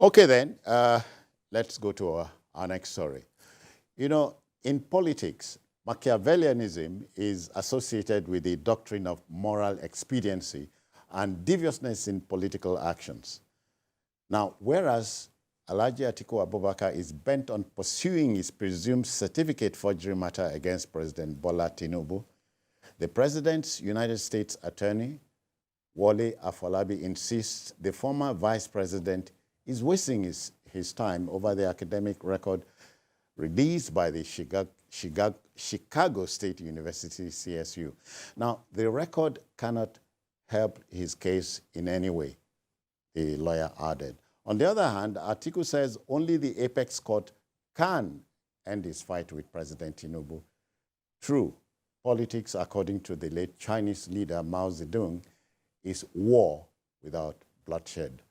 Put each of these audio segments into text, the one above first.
Okay, then, let's go to our next story. You know, in politics, Machiavellianism is associated with the doctrine of moral expediency and deviousness in political actions. Now, whereas Alhaji Atiku Abubakar is bent on pursuing his presumed certificate forgery matter against President Bola Tinubu, the president's United States attorney, Wole Afolabi, insists the former vice president is wasting his time over the academic record released by the Chicago State University, CSU. Now, the record cannot help his case in any way, the lawyer added. On the other hand, Atiku says only the apex court can end his fight with President Tinubu. True, politics, according to the late Chinese leader Mao Zedung, is war without bloodshed.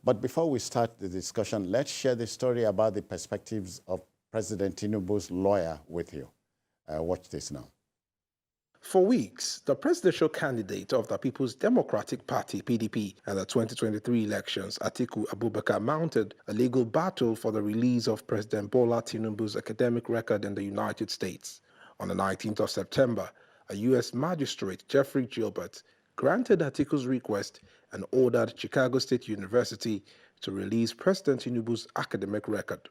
But before we start the discussion, let's share the story about the perspectives of President Tinubu's lawyer with you. Watch this now. For weeks, the presidential candidate of the People's Democratic Party, PDP, and the 2023 elections, Atiku Abubakar, mounted a legal battle for the release of President Bola Tinubu's academic record in the United States. On the 19th of September, a U.S. magistrate, Jeffrey Gilbert, granted Atiku's request and ordered Chicago State University to release President Tinubu's academic record.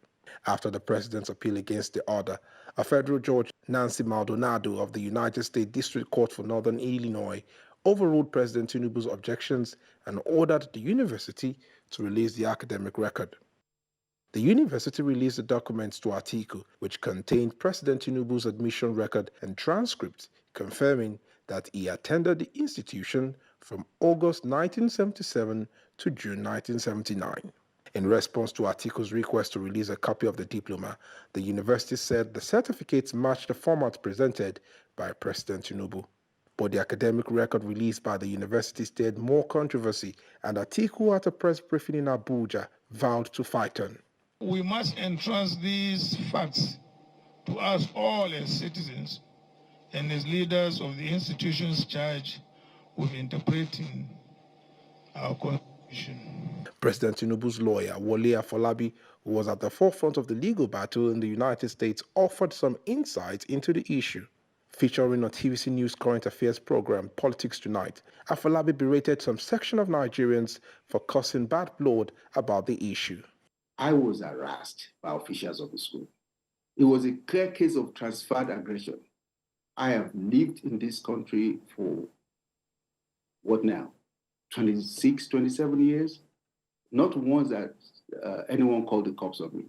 After the president's appeal against the order, a federal judge, Nancy Maldonado of the United States District Court for Northern Illinois, overruled President Tinubu's objections and ordered the university to release the academic record. The university released the documents to Atiku, which contained President Tinubu's admission record and transcript, confirming that he attended the institution from August 1977 to June 1979. In response to Atiku's request to release a copy of the diploma, the university said the certificates matched the format presented by President Tinubu. But the academic record released by the university stirred more controversy, and Atiku, at a press briefing in Abuja, vowed to fight on. We must entrust these facts to us all as citizens and as leaders of the institutions charged with interpreting our Constitution. President Tinubu's lawyer, Wole Afolabi, who was at the forefront of the legal battle in the United States, offered some insight into the issue. Featuring on TVC News current affairs program Politics Tonight, Afolabi berated some section of Nigerians for causing bad blood about the issue. I was harassed by officials of the school. It was a clear case of transferred aggression. I have lived in this country for, what now, 26, 27 years? Not once that anyone called the cops on me.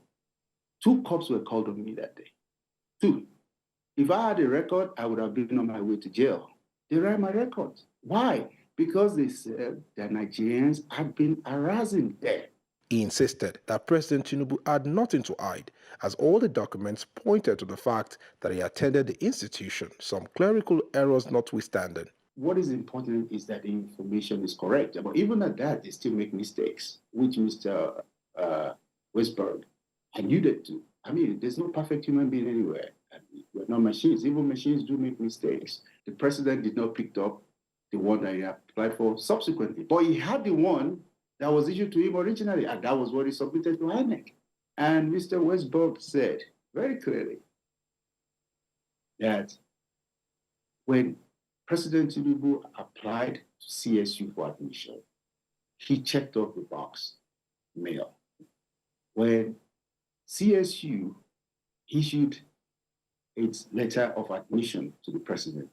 2 cops were called on me that day. 2. If I had a record, I would have been on my way to jail. They ran my records. Why? Because they said that Nigerians had been harassing them. He insisted that President Tinubu had nothing to hide, as all the documents pointed to the fact that he attended the institution, some clerical errors notwithstanding. What is important is that the information is correct. But even at that, they still make mistakes, which Mr. Westberg alluded to. I mean, there's no perfect human being anywhere. We're not machines. Even machines do make mistakes. The president did not pick up the one that he applied for subsequently. But he had the one that was issued to him originally, and that was what he submitted to INEC. And Mr. Westberg said very clearly that when President Tinubu applied to CSU for admission, he checked off the box, mail. When CSU issued its letter of admission to the president,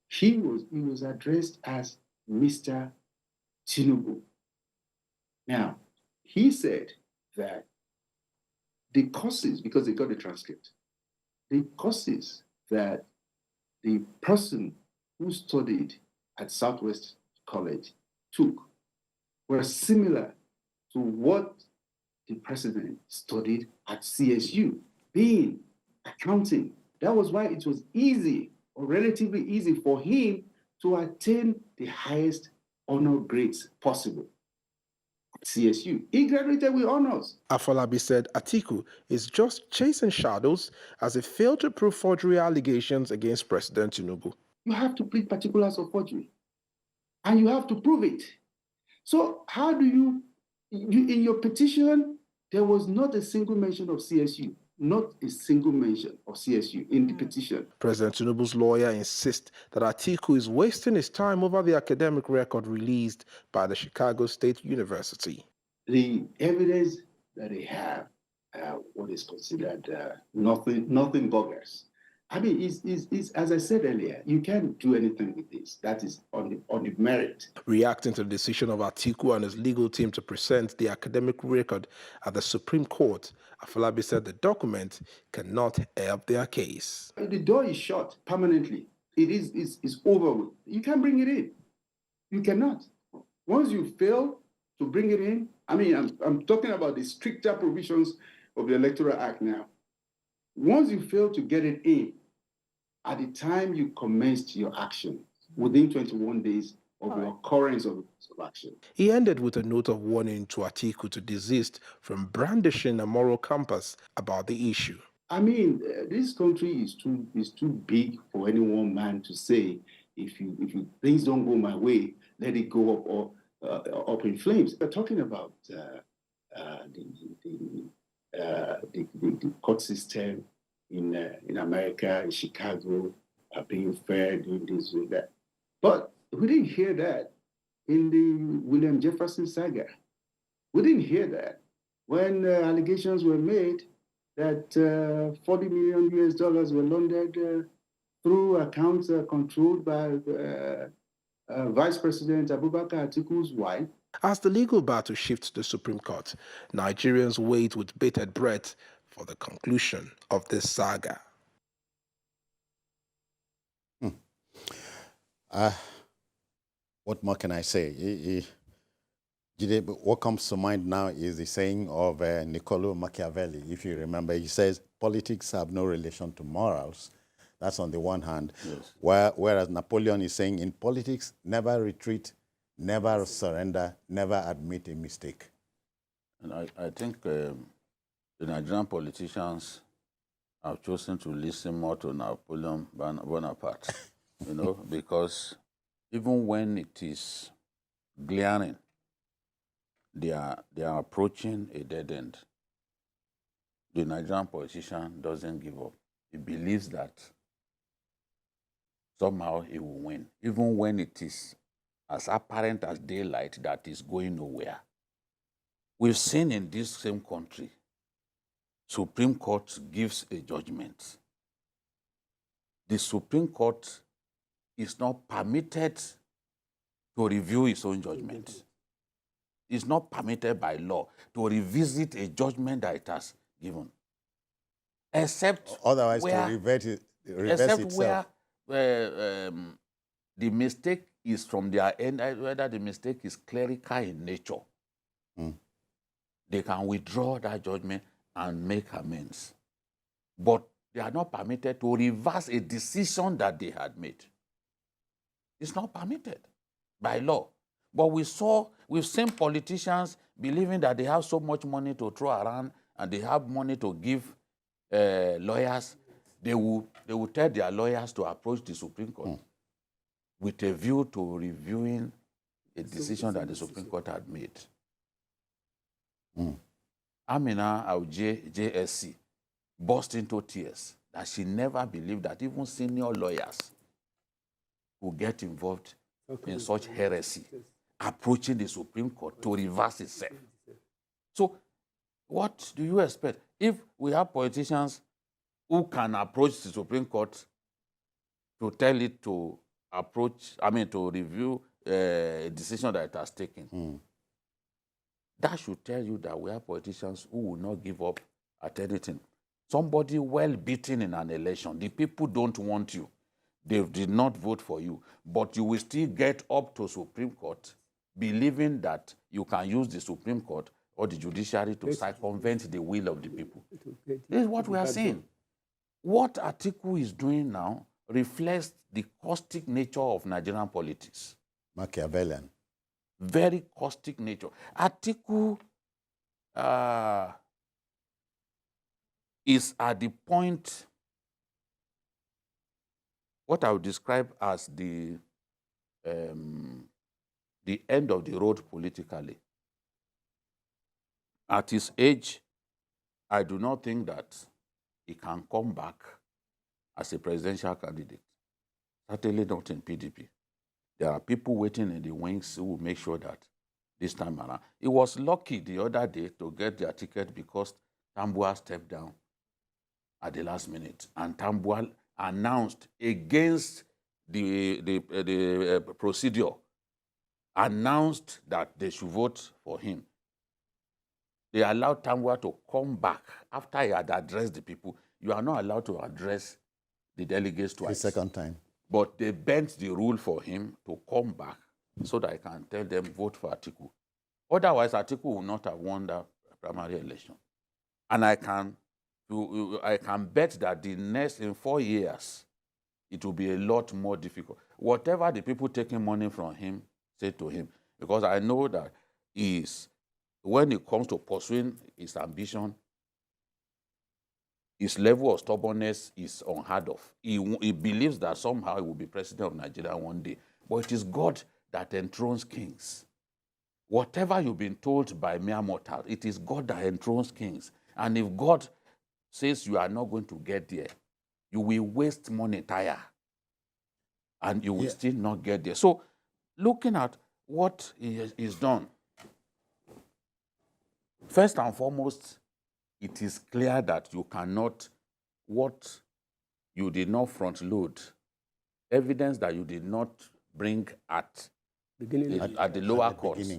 he was addressed as Mr. Tinubu. Now, he said that the courses, because they got the transcript, the courses that the person who studied at Southwest College took were similar to what the president studied at CSU, being accounting. That was why it was easy, or relatively easy, for him to attain the highest honor grades possible at CSU. He graduated with honors. Afolabi said Atiku is just chasing shadows as he failed to prove forgery allegations against President Tinubu. You have to plead particulars of forgery, and you have to prove it. So how do you In your petition, there was not a single mention of CSU. Not a single mention of CSU in the petition. President Tinubu's lawyer insists that Atiku is wasting his time over the academic record released by the Chicago State University. The evidence that they have, what is considered nothing bogus. I mean, as I said earlier, you can't do anything with this. That is on the merit. Reacting to the decision of Atiku and his legal team to present the academic record at the Supreme Court, Afolabi said the document cannot help their case. The door is shut permanently. It's over with. You can't bring it in. You cannot. Once you fail to bring it in, I mean, I'm talking about the stricter provisions of the Electoral Act now. Once you fail to get it in, at the time you commenced your action, within 21 days of the occurrence of action. He ended with a note of warning to Atiku to desist from brandishing a moral compass about the issue. I mean, this country is too big for any one man to say, if things don't go my way, let it go up or up in flames. They're talking about the court system in America, in Chicago, being fair, doing this, doing that. But we didn't hear that in the William Jefferson saga. We didn't hear that when allegations were made that $40 million were laundered through accounts controlled by Vice President Abubakar Atiku's wife. As the legal battle shifts to the Supreme Court, Nigerians wait with bated breath for the conclusion of this saga. What more can I say? What comes to mind now is the saying of Niccolo Machiavelli. If you remember, he says, politics have no relation to morals. That's on the one hand. Yes. Whereas Napoleon is saying, in politics, never retreat, never surrender, never admit a mistake. And I think the Nigerian politicians have chosen to listen more to Napoleon Bonaparte, you know, because even when it is glaring, they are approaching a dead end. The Nigerian politician doesn't give up. He believes that somehow he will win, even when it is as apparent as daylight that is going nowhere. We've seen in this same country, Supreme Court gives a judgment. The Supreme Court is not permitted to review its own judgment. It's not permitted by law to revisit a judgment that it has given. Except otherwise where, to reverse itself. Where the mistake is from their end, whether the mistake is clerical in nature. They can withdraw that judgment and make amends. But they are not permitted to reverse a decision that they had made. It's not permitted by law. But we've seen politicians believing that they have so much money to throw around and they have money to give lawyers. They will tell their lawyers to approach the Supreme Court with a view to reviewing a decision that the Supreme Court had made. Amina, our JSC, burst into tears that she never believed that even senior lawyers would get involved in such heresy, approaching the Supreme Court to reverse itself. So what do you expect? If we have politicians who can approach the Supreme Court to tell it to to review a decision that it has taken, that should tell you that we have politicians who will not give up at anything. Somebody well beaten in an election, the people don't want you. They did not vote for you, but you will still get up to Supreme Court believing that you can use the Supreme Court or the judiciary to circumvent the will of the people. This is what we are seeing. What Atiku is doing now reflects the caustic nature of Nigerian politics. Machiavellian. Very caustic nature. Atiku is at the point, what I would describe as the end of the road politically. At his age, I do not think that he can come back as a presidential candidate. Certainly not in PDP. There are people waiting in the wings who will make sure that this time around. He was lucky the other day to get their ticket because Tambuwal stepped down at the last minute. And Tambuwal announced against the procedure, announced that they should vote for him. They allowed Tambuwal to come back after he had addressed the people. You are not allowed to address the delegates twice. The second time. But they bent the rule for him to come back so that I can tell them vote for Atiku. Otherwise, Atiku will not have won that primary election. And I can bet that in 4 years, it will be a lot more difficult. Whatever the people taking money from him say to him, because I know that when it comes to pursuing his ambition, his level of stubbornness is unheard of. He believes that somehow he will be president of Nigeria one day. But it is God that enthrones kings. Whatever you've been told by mere mortal, it is God that enthrones kings. And if God says you are not going to get there, you will waste money tire. And you will still not get there. So looking at what is done, first and foremost, it is clear that you cannot, what you did not front load, evidence that you did not bring at the lower courts,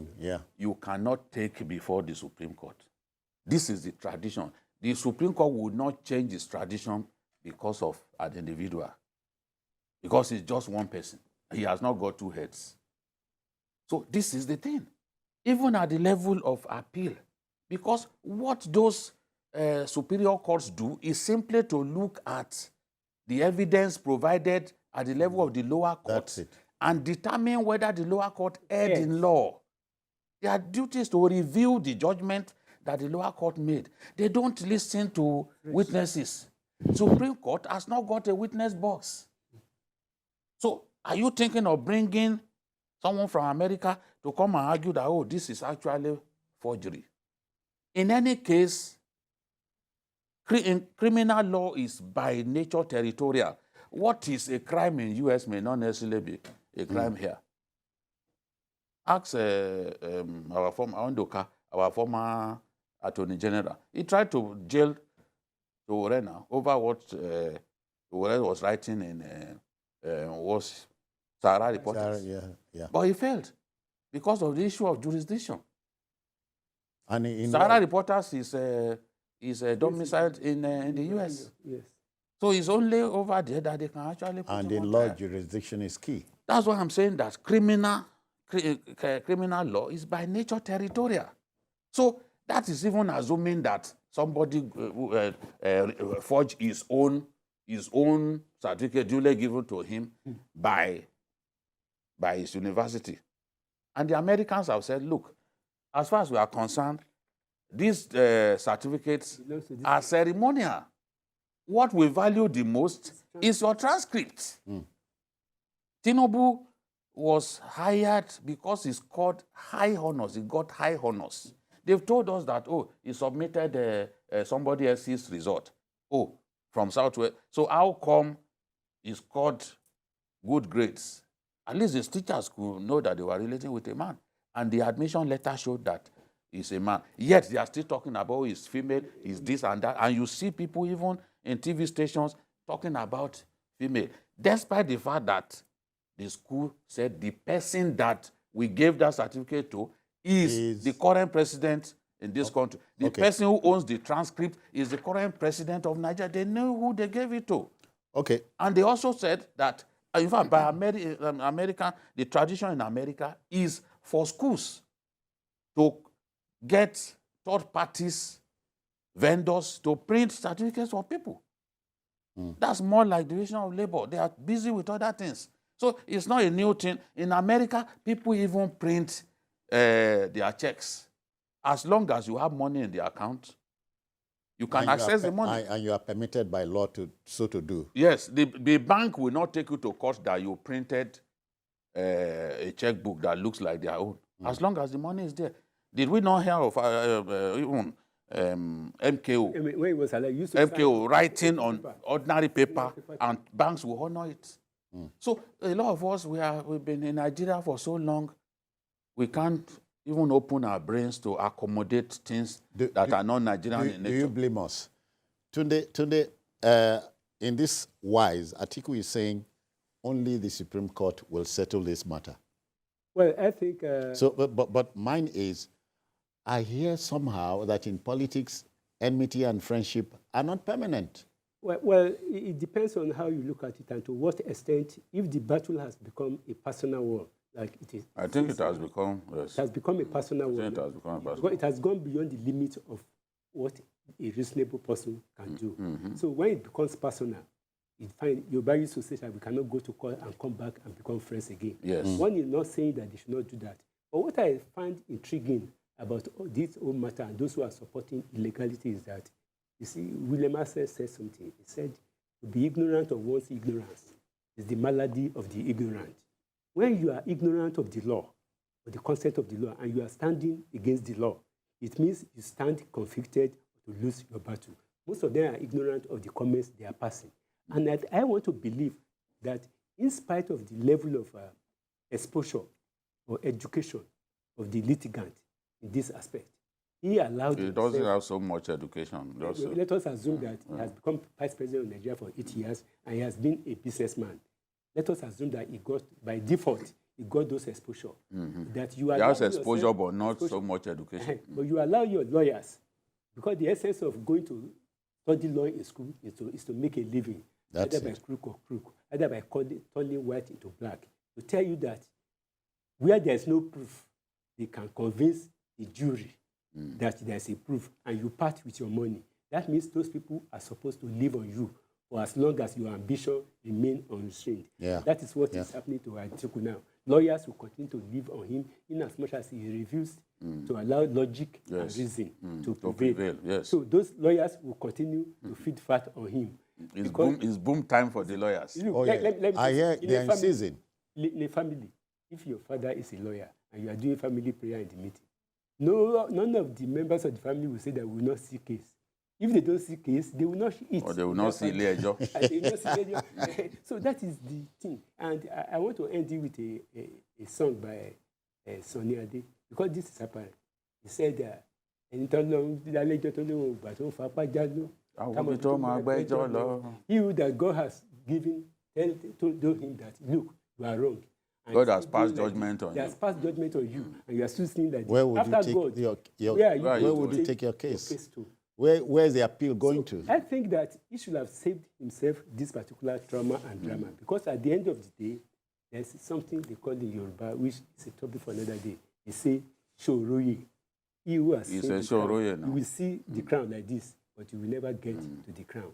you cannot take before the Supreme Court. This is the tradition. The Supreme Court would not change its tradition because of an individual, because it's just one person. He has not got two heads. So this is the thing. Even at the level of appeal, because what those superior courts do is simply to look at the evidence provided at the level of the lower court and determine whether the lower court erred in law. Their duty is to review the judgment that the lower court made. They don't listen to witnesses. Supreme Court has not got a witness box. So are you thinking of bringing someone from America to come and argue that, oh, this is actually forgery? In any case, criminal law is by nature territorial. What is a crime in U.S. may not necessarily be a crime here. Ask our former Attorney General. He tried to jail Orena over what Orena was writing in was Sahara Reporters. But he failed because of the issue of jurisdiction. And Sahara Reporters is domiciled in the U.S. Yes. So it's only over there that they can actually put and in law, jurisdiction is key. That's why I'm saying that criminal law is by nature territorial. So that is even assuming that somebody forged his own certificate duly given to him by his university. And the Americans have said, look, as far as we are concerned, these certificates are ceremonial. What we value the most is your transcript. Tinubu was hired because he scored high honors. He got high honors. They've told us that, oh, he submitted somebody else's result. Oh, from Southwest. So how come he scored good grades? At least his teachers could know that they were relating with a man. And the admission letter showed that he's a man. Yet they are still talking about he's female, he's this and that. And you see people even in TV stations talking about female. Despite the fact that the school said the person that we gave that certificate to is the current president in this country. The person who owns the transcript is the current president of Nigeria. They knew who they gave it to. Okay. And they also said that, in fact, by American, the tradition in America is for schools to get third parties, vendors to print certificates for people. That's more like division of labor. They are busy with other things. So it's not a new thing. In America, people even print their checks. As long as you have money in the account, you can access the money. And you are permitted by law to do. Yes, the bank will not take you to court that you printed a checkbook that looks like their own. As long as the money is there. Did we not hear of even MKO? I mean, when he was alive, he used to MKO sign writing on paper. ordinary paper, and banks will honor it. So a lot of us, we've been in Nigeria for so long, we can't even open our brains to accommodate things that are not Nigerian in Do you nature. blame us? Tunde, in this wise, Atiku is saying only the Supreme Court will settle this matter. Well, I think... But mine is, I hear somehow that in politics, enmity and friendship are not permanent. Well, it depends on how you look at it and to what extent, if the battle has become a personal war, like it is. I think it has become, yes. It has become a personal war. It has become a personal Because it has gone beyond the limit of what a reasonable person can do. So when it becomes personal, Yoruba used to say that we cannot go to court and come back and become friends again. Yes. One is not saying that they should not do that. But what I find intriguing about this whole matter and those who are supporting illegality is that, you see, William Marcel said something. He said, to be ignorant of one's ignorance is the malady of the ignorant. When you are ignorant of the law, or the concept of the law, and you are standing against the law, it means you stand convicted to lose your battle. Most of them are ignorant of the comments they are passing. And that I want to believe that in spite of the level of exposure or education of the litigant in this aspect, he allowed He doesn't have so much education. Let us assume that he has become vice president of Nigeria for 8 years and he has been a businessman. Let us assume that he got, by default, he got those exposure. That you He has exposure, but not so much education. But you allow your lawyers, because the essence of going to study law in school is to make a living, That's either by it. crook or crook, either by turning white into black, to tell you that where there is no proof, they can convince the jury that there is a proof, and you part with your money. That means those people are supposed to live on you for as long as your ambition remains unrestrained. Yeah. That is what is happening to Atiku now. Lawyers will continue to live on him in as much as he refused to allow logic and reason to prevail. Yes. So those lawyers will continue to feed fat on him. It's boom time for the lawyers. Look, Oh, yeah. I hear they are in season. In a family, if your father is a lawyer and you are doing family prayer in the meeting, none of the members of the family will say that we will not see case. If they don't see case, they will not eat. Or they will not see Lejo. They will not see Lejo. So that is the thing. And I want to end it with a song by Sonny Ade, because this is apparent. He said, he who that God has given, told him that, look, you are wrong. And God has passed judgment on He you. has passed judgment on you, and you are still saying that. Where would after you take God, where would you take your case? to? Where is the appeal going to? I think that he should have saved himself this particular trauma and drama, because at the end of the day, there's something they call in Yoruba, which is a topic for another day. They say, Shoroye. He who has He's seen a the crown, Shoroye now. you will see the crown like this, but you will never get to the crown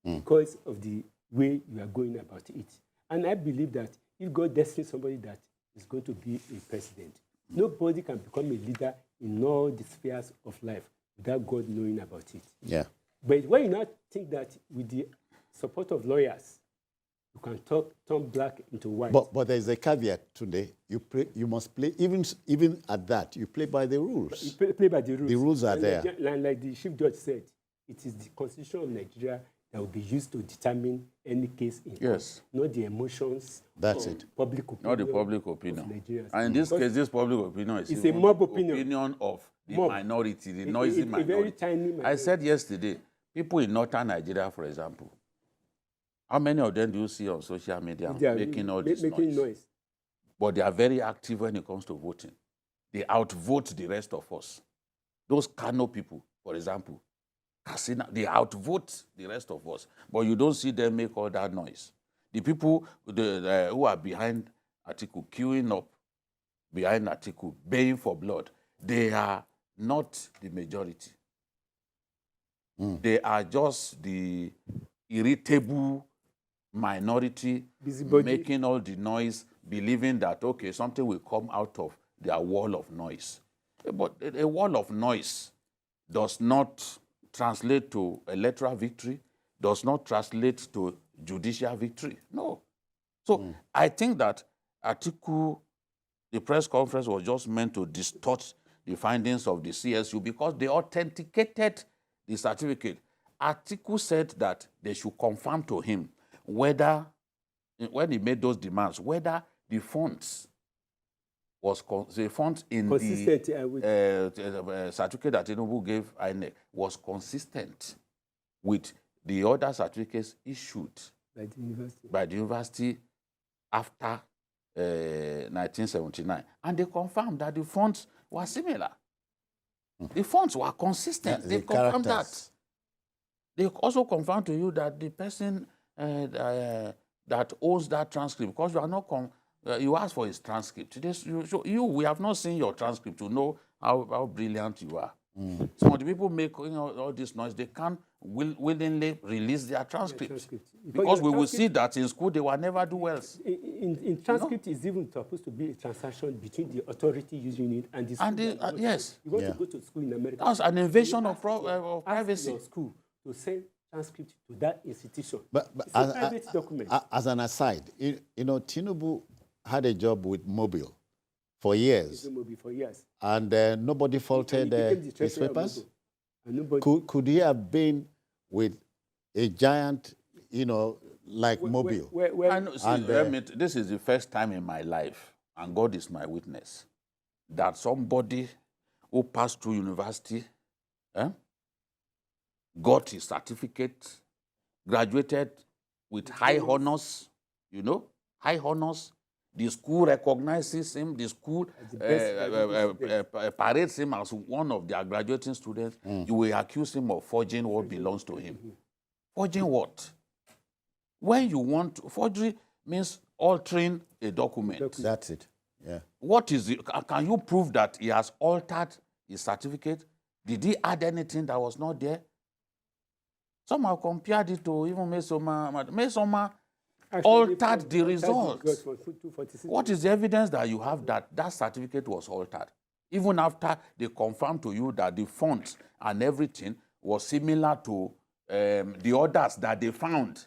because of the way you are going about it. And I believe that if God destines somebody that is going to be a president, nobody can become a leader in all the spheres of life without God knowing about it. Yeah. But when you not think that with the support of lawyers, you can turn black into white. But there's a caveat today. You must play, even at that, you play by the rules. You play by the rules. The rules are there. Like the Chief Judge said, it is the Constitution of Nigeria that will be used to determine any case in Yes. not the emotions. That's or it. Public opinion. Not the public of opinion. Nigerians. And in this Because case, this public opinion is it's a even mob opinion. opinion of the Mob. minority, the A noisy very minority. tiny I minority. said yesterday, people in northern Nigeria, for example, how many of them do you see on social media They are making all this making noise? But they are very active when it comes to voting. They outvote the rest of us. Those Kano people, for example, Katsina, they outvote the rest of us. But you don't see them make all that noise. The people who are behind Atiku, queuing up behind Atiku, baying for blood, they are not the majority. They are just the irritable minority Busybody. making all the noise, believing that, okay, something will come out of their wall of noise. But a wall of noise does not translate to electoral victory, does not translate to judicial victory. No. So I think that Atiku The press conference was just meant to distort the findings of the CSU because they authenticated the certificate. Atiku said that they should confirm to him whether, when he made those demands, whether the funds was the funds in Consistent, the certificate that Tinubu gave INEC was consistent with the other certificates issued by the university after 1979. And they confirmed that the fonts were similar. The fonts were consistent. They confirmed that. They also confirmed to you that the person that owns that transcript, because you are not you asked for his transcript. We have not seen your transcript to know how brilliant you are. Some of the people make all this noise. They can't willingly release their transcript. Because we will see that in school they will never do well. In transcript, it's even supposed to be a transaction between the authority using it and the school. Yes. You want to go to school in America. That's an invasion of privacy. Your school to send transcript to that institution. But it's a private document. As an aside, Tinubu had a job with Mobile for years. And nobody faulted his papers. Could he have been with a giant, like Mobile? This is the first time in my life, and God is my witness, that somebody who passed through university, got his certificate, graduated with high honors, high honors. The school recognizes him. The school parades him as one of their graduating students. You will accuse him of forging what belongs to him. Forging what? When you want to, forgery means altering a document. That's it. Yeah. What is it? Can you prove that he has altered his certificate? Did he add anything that was not there? Some have compared it to even Mesoma. Mesoma altered the results. What is the evidence that you have that that certificate was altered? Even after they confirmed to you that the fonts and everything was similar to the others that they found.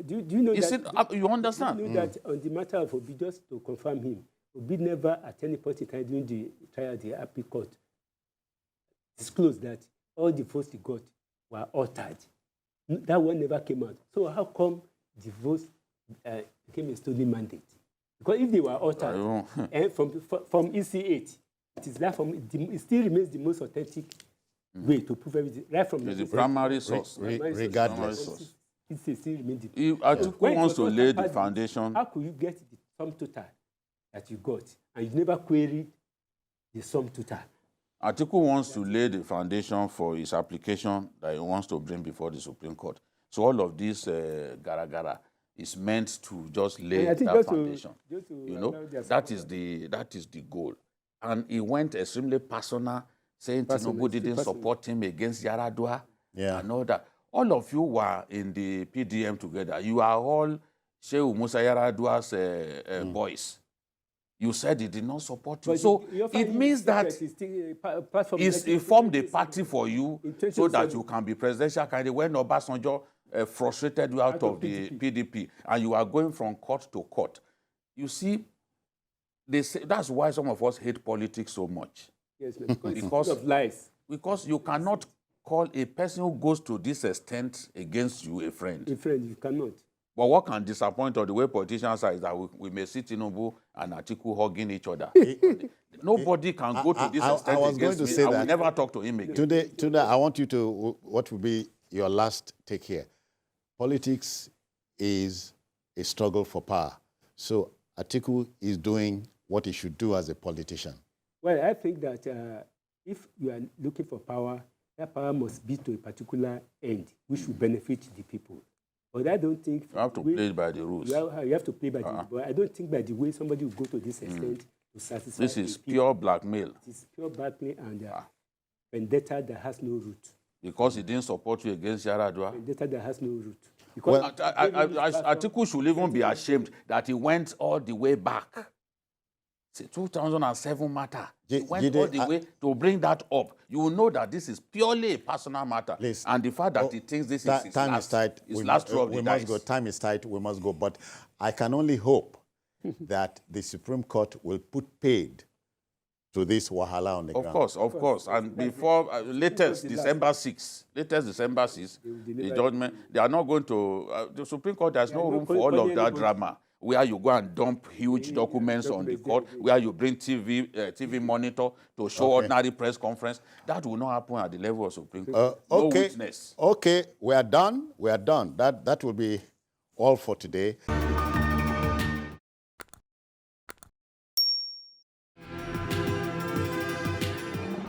Do you know that? You understand? Do you know that on the matter of Obi, just to confirm him, Obi never at any point in time during the trial, the appeal court disclosed that all the votes he got were altered. That one never came out. So how come the votes became a stolen mandate? Because if they were altered, and from EC8, it is that it still remains the most authentic way to prove everything. Right from the primary source, regardless. It still remains If Atiku wants to lay the foundation, how could you get the sum total that you got and you never queried the sum total? Atiku wants to lay the foundation for his application that he wants to bring before the Supreme Court. So all of this gara-gara is meant to just lay that foundation. That is the goal. And he went extremely personal, saying Tinubu didn't support him against Yaradua and all that. All of you were in the PDM together. You are all Shehu Musa Yaradua's boys. You said he did not support you. But so it means that he formed a party for you so that you can be presidential candidate. When Obasanjo frustrated you out of the PDP and you are going from court to court. You see, they say, that's why some of us hate politics so much. Yes, because of lies. Because you cannot call a person who goes to this extent against you a friend. A friend, you cannot. But what can disappoint or the way politicians are is that we may see Tinubu and Atiku hugging each other. Nobody can go to this extent against me. I will never talk to him again. Today, I want you to, what will be your last take here? Politics is a struggle for power. So Atiku is doing what he should do as a politician. Well, I think that if you are looking for power, that power must be to a particular end, which will benefit the people. But I don't think... You have to play by the rules. You have to play by the rules. But I don't think by the way somebody will go to this extent to satisfy This is pure blackmail. It is pure blackmail and vendetta that has no root. Because he didn't support you against Yaradua? Vendetta that has no root. Well, Atiku should even be ashamed that he went all the way back. It's a 2007 matter. He went all the way to bring that up. You will know that this is purely a personal matter. Please. And the fact that he thinks this is time is tight. His last draw of the dice. Time is tight. We must go. But I can only hope that the Supreme Court will put paid to this wahala on the ground? Of course. And before, latest December 6th, the judgment, they are not going to, the Supreme Court, there's no room for all of that drama, where you go and dump huge documents on the court, where you bring TV monitor to show ordinary press conference. That will not happen at the level of Supreme Court. No witness. Okay, we are done. That will be all for today.